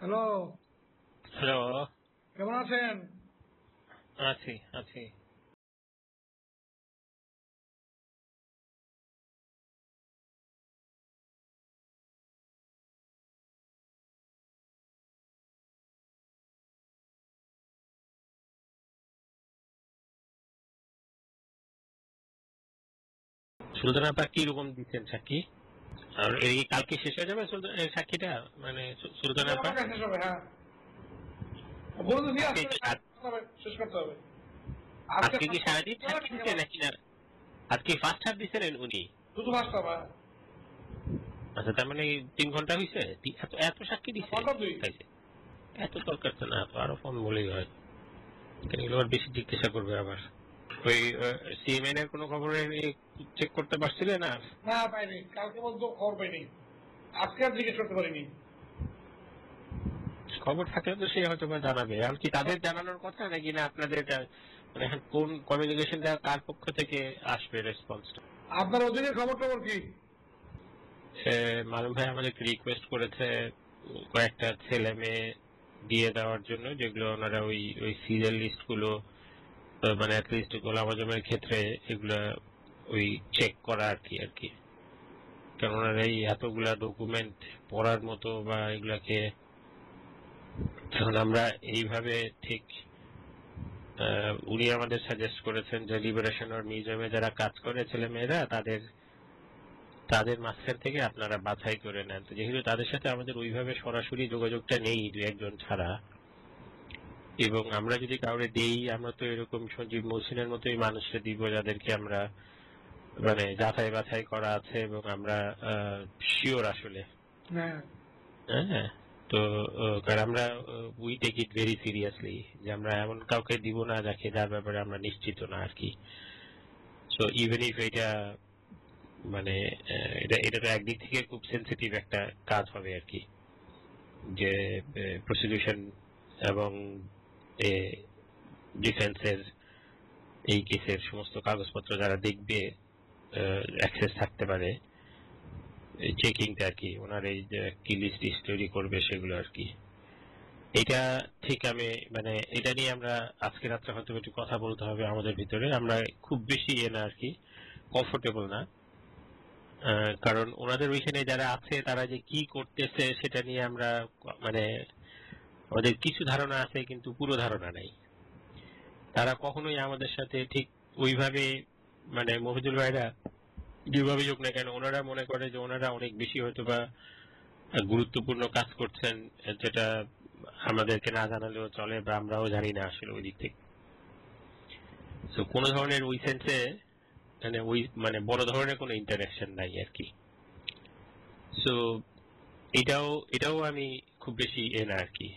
Hello, hello. কেমন আছেন? আছি আছি। সুলতান আপা কিরকম দিচ্ছেন সাক্ষী? আর এই কালকে শেষ হয়ে যাবে এই সাক্ষীটা, মানে সুলতান এটা আপা আমার কাছে সবাই, হ্যাঁ বলতেছি আজকে আজকে শেষ করতে হবে। আজকে আজকে কি সারাদিন সাক্ষী দিচ্ছে নাকি না? আজকে ফার্স্ট হাফ দিচ্ছেন উনি? শুধু ফার্স্ট হবে। আচ্ছা, তার মানে 3 ঘন্টা হয়েছে? এত এত সাক্ষী দিচ্ছে? ঘন্টা দুই। তাইছে এত দরকার তো না, তো আরো কম বলেই হয়। এগুলো আর বেশি জিজ্ঞাসা করবে আবার। ওই সিএমএন এর কোনো খবর চেক করতে পারছিলে না? না পাইনি, কালকে বলতো খবর পাইনি, আজকে আর জিজ্ঞেস করতে পারিনি। খবর থাকলে তো সে হয়তো বা জানাবে। এমনকি তাদের জানানোর কথা নাকি না আপনাদের মানে এখন কোন কমিউনিকেশনটা কার পক্ষ থেকে আসবে রেসপন্সটা? আপনার অধীনের খবর টবর কি? মালুম ভাই আমাদেরকে রিকোয়েস্ট করেছে কয়েকটা ছেলে মেয়ে দিয়ে দেওয়ার জন্য, যেগুলো ওনারা ওই ওই সিরিয়াল লিস্ট গুলো, মানে অ্যাটলিস্ট গোলাম আজমের ক্ষেত্রে এগুলা ওই চেক করা আর কি। কারণ ওনারা এই এতগুলা ডকুমেন্ট পড়ার মতো বা এগুলাকে এখন আমরা এইভাবে ঠিক উনি আমাদের সাজেস্ট করেছেন যে লিবারেশন অর মিউজিয়ামে যারা কাজ করে ছেলে মেয়েরা তাদের তাদের মাঝখান থেকে আপনারা বাছাই করে নেন। তো যেহেতু তাদের সাথে আমাদের ওইভাবে সরাসরি যোগাযোগটা নেই দু একজন ছাড়া, এবং আমরা যদি কাউরে দেই আমরা তো এরকম সঞ্জীব মহসিনের মতোই মানুষকে দিব যাদেরকে আমরা মানে যাচাই বাছাই করা আছে এবং আমরা শিওর আসলে। হ্যাঁ, হ্যাঁ, তো কারণ আমরা we take it very seriously, যে আমরা এমন কাউকে দিব না যার ব্যাপারে আমরা নিশ্চিত না আর কি। সো ইভেন ইফ এটা মানে এটা এটা তো একদিক থেকে খুব সেন্সিটিভ একটা কাজ হবে আর কি, যে প্রসিকিউশন এবং ডিফেন্সের এই কেসের সমস্ত কাগজপত্র যারা দেখবে অ্যাক্সেস থাকতে পারে চেকিংটা আর কি, ওনার এই যে কি লিস্ট তৈরি করবে সেগুলো আর কি। এটা ঠিক আমি মানে এটা নিয়ে আমরা আজকে রাত্রে হয়তো একটু কথা বলতে হবে আমাদের ভিতরে। আমরা খুব বেশি না আর কি কমফোর্টেবল না, কারণ ওনাদের ওইখানে যারা আছে তারা যে কি করতেছে সেটা নিয়ে আমরা মানে আমাদের কিছু ধারণা আছে কিন্তু পুরো ধারণা নাই। তারা কখনোই আমাদের সাথে ঠিক ওইভাবে মানে মফিজুল ভাইরা যেভাবে হোক না কেন ওনারা মনে করে যে ওনারা অনেক বেশি হয়তো বা গুরুত্বপূর্ণ কাজ করছেন, যেটা আমাদেরকে না জানালেও চলে বা আমরাও জানি না আসলে ওই দিক থেকে। তো কোনো ধরনের ওই সেন্সে মানে ওই মানে বড় ধরনের কোনো ইন্টারাকশন নাই আর কি। সো এটাও এটাও আমি খুব বেশি না আর কি,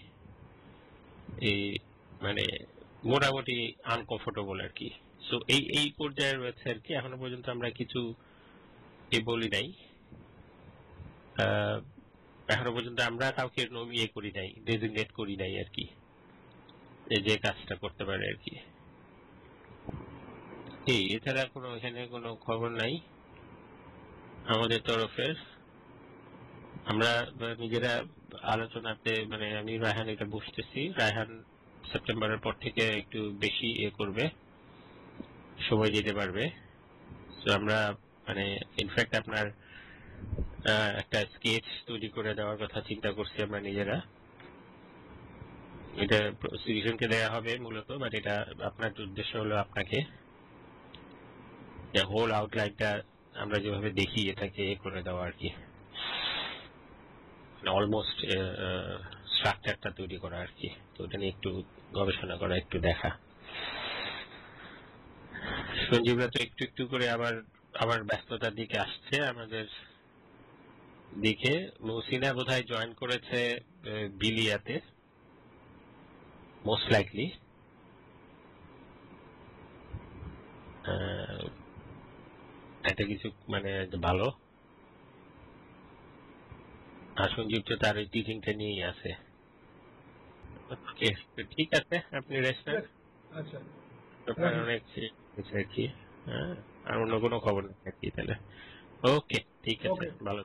এই মানে মোটামুটি আনকমফোর্টেবল আর কি। সো এই এই পর্যায়ে রয়েছে আর কি। এখনো পর্যন্ত আমরা কিছু বলি নাই, এখনো পর্যন্ত আমরা কাউকে নমিয়ে করি নাই, ডেজিগনেট করি নাই আর কি, যে কাজটা করতে পারে আর কি। এছাড়া কোনো এখানে কোনো খবর নাই আমাদের তরফের। আমরা নিজেরা আলোচনাতে মানে আমি রায়হান এটা বুঝতেছি, রায়হান সেপ্টেম্বরের পর থেকে একটু বেশি করবে, সময় দিতে পারবে। তো আমরা মানে ইনফ্যাক্ট আপনার একটা স্কেচ তৈরি করে দেওয়ার কথা চিন্তা করছি আমরা নিজেরা। এটা প্রসিকিউশনকে দেওয়া হবে মূলত, বাট এটা আপনার উদ্দেশ্য হলো আপনাকে হোল আউটলাইনটা আমরা যেভাবে দেখি এটাকে করে দেওয়া আর কি, অলমোস্ট স্ট্রাকচারটা তৈরি করা আর কি। তো ওটা নিয়ে একটু গবেষণা করা, একটু দেখা। সঞ্জীবরা তো একটু একটু করে আবার আবার ব্যস্ততার দিকে আসছে আমাদের দিকে। মৌসিনা বোধহয় জয়েন করেছে বিলিয়াতে, মোস্ট লাইকলি। এটা কিছু মানে ভালো। আর সঞ্জীব তো তার ওই টিচিংটা নিয়েই আছে। ঠিক আছে, আপনি রেস্ট নেন। আচ্ছা, আপনার রাখি। অনেক আর কি। হ্যাঁ, আর অন্য কোনো খবর নেই আর কি তাহলে। ওকে, ঠিক আছে, ওকে। ভালো।